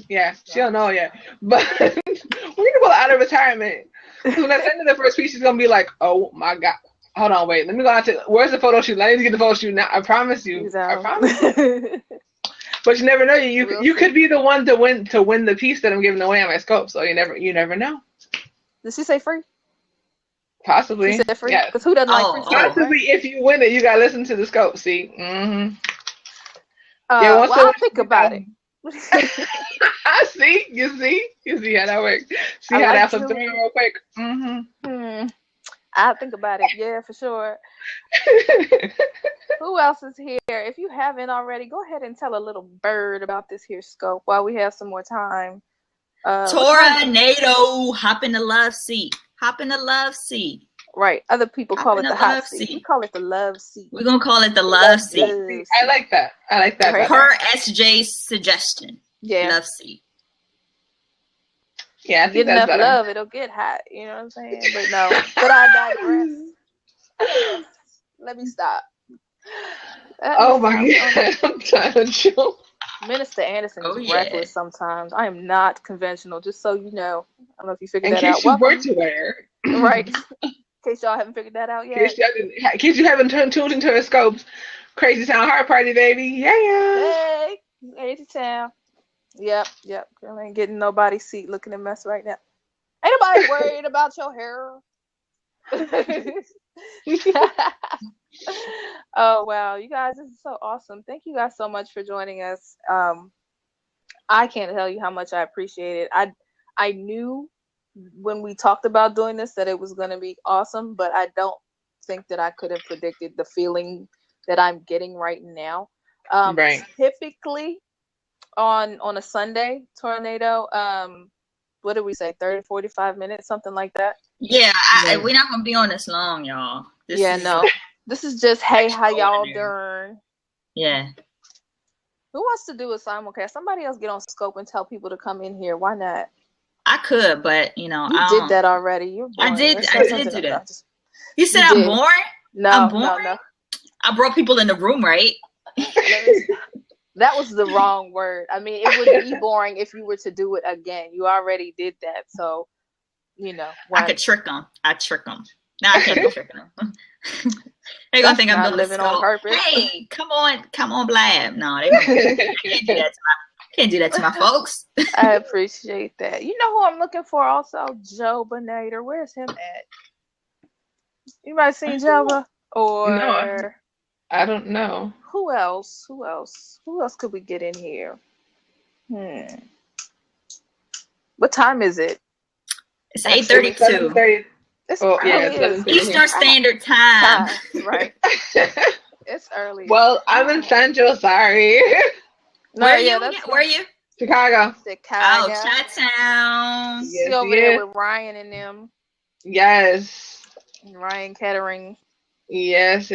Yeah, she don't know yet, but we're gonna pull her out of retirement. So when at the end of the first piece, she's gonna be like, "Oh my god, hold on, wait, let me go out to where's the photo shoot? I need to get the photo shoot now. I promise you, I promise." But you never know. You could be the one to win the piece that I'm giving away on my scope. So you never know. Did she say free? Possibly. She said free. Yes. Because who doesn't like free stuff? Possibly, right? If you win it, you gotta listen to the scope. See. Mm-hmm. Well, I'll think about it. See, you see how that works. See how that flips around real quick. Mm-hmm. I'll think about it. Yeah, for sure. Who else is here? If you haven't already, go ahead and tell a little bird about this here scope while we have some more time. Tornado, hop in the love seat. Hop in the love seat. Right. Other people call it the hot seat. We call it the love seat. We're going to call it the love seat. I like that. Right. Per SJ's suggestion. Yeah. Love seat. Yeah, I think get that's enough better. love, it'll get hot. You know what I'm saying? But no. But I digress. Let me stop. Oh my God. I'm tired of you. Minister Anderson is reckless sometimes. I am not conventional, just so you know. I don't know if you figured that out. In case you were to wear. Right. In case y'all haven't figured that out yet. In case you haven't tuned into her scopes. Crazy Town Heart Party, baby. Yeah. Hey, Crazy Town. Yep. Girl ain't getting nobody's seat looking a mess right now. Ain't nobody worried about your hair. Oh wow, you guys, this is so awesome. Thank you guys so much for joining us. I can't tell you how much I appreciate it. I knew when we talked about doing this that it was going to be awesome, but I don't think that I could have predicted the feeling that I'm getting right now. Right. Typically on a Sunday, Tornado, what did we say, 30, 45 minutes, something like that? Yeah, we're not going to be on this long, y'all. This is just, hey, how y'all doing? Yeah. Who wants to do a simulcast? Somebody else get on Scope and tell people to come in here. Why not? I could, but you did that already. You're boring. I did do that. You said I'm boring? No, I'm boring? No. I brought people in the room, right? That was the wrong word. I mean, it would be boring if you were to do it again. You already did that, so I could trick them. I trick them. No, I can't trick them. They're gonna think I'm living on purpose. Hey, come on, Blab. No, they can't do that to my folks. I appreciate that. You know who I'm looking for also? Joe Bonator. Where's him at? You might have seen Joe, or no, I don't know. Who else could we get in here? What time is it? It's 8:32. It's Eastern Standard Time. Right. It's early. Well, I'm in Central. Sorry. Where are you? Chicago. Oh, Chi-Town. Yes, over there with Ryan and them. Yes. Ryan Kettering. Yes.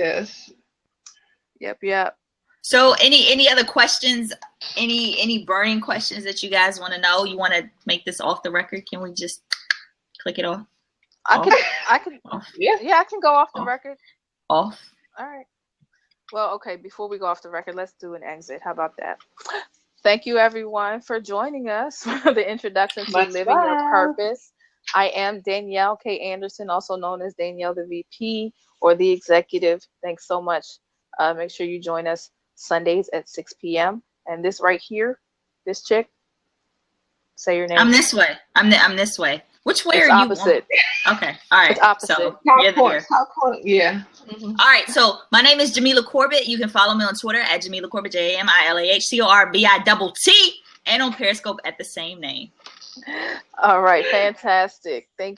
Yep. So any other questions? Any burning questions that you guys want to know? You want to make this off the record? Can we just click it off? I can. Yeah, I can go off the record. Off. All right. Well, okay. Before we go off the record, let's do an exit. How about that? Thank you, everyone, for joining us for the introduction to Living Your Purpose. I am Danielle K. Anderson, also known as Danielle the VP or the Executive. Thanks so much. Make sure you join us Sundays at 6 p.m. And this right here, this chick, say your name. I'm this way. I'm this way. Which way It's are opposite. you? Okay. All right. It's opposite. So Top corner. Yeah. all right. So my name is Jamila Corbett. You can follow me on Twitter at Jamila Corbett, JamilahCorbitt, and on Periscope at the same name. All right. Fantastic. Thank you.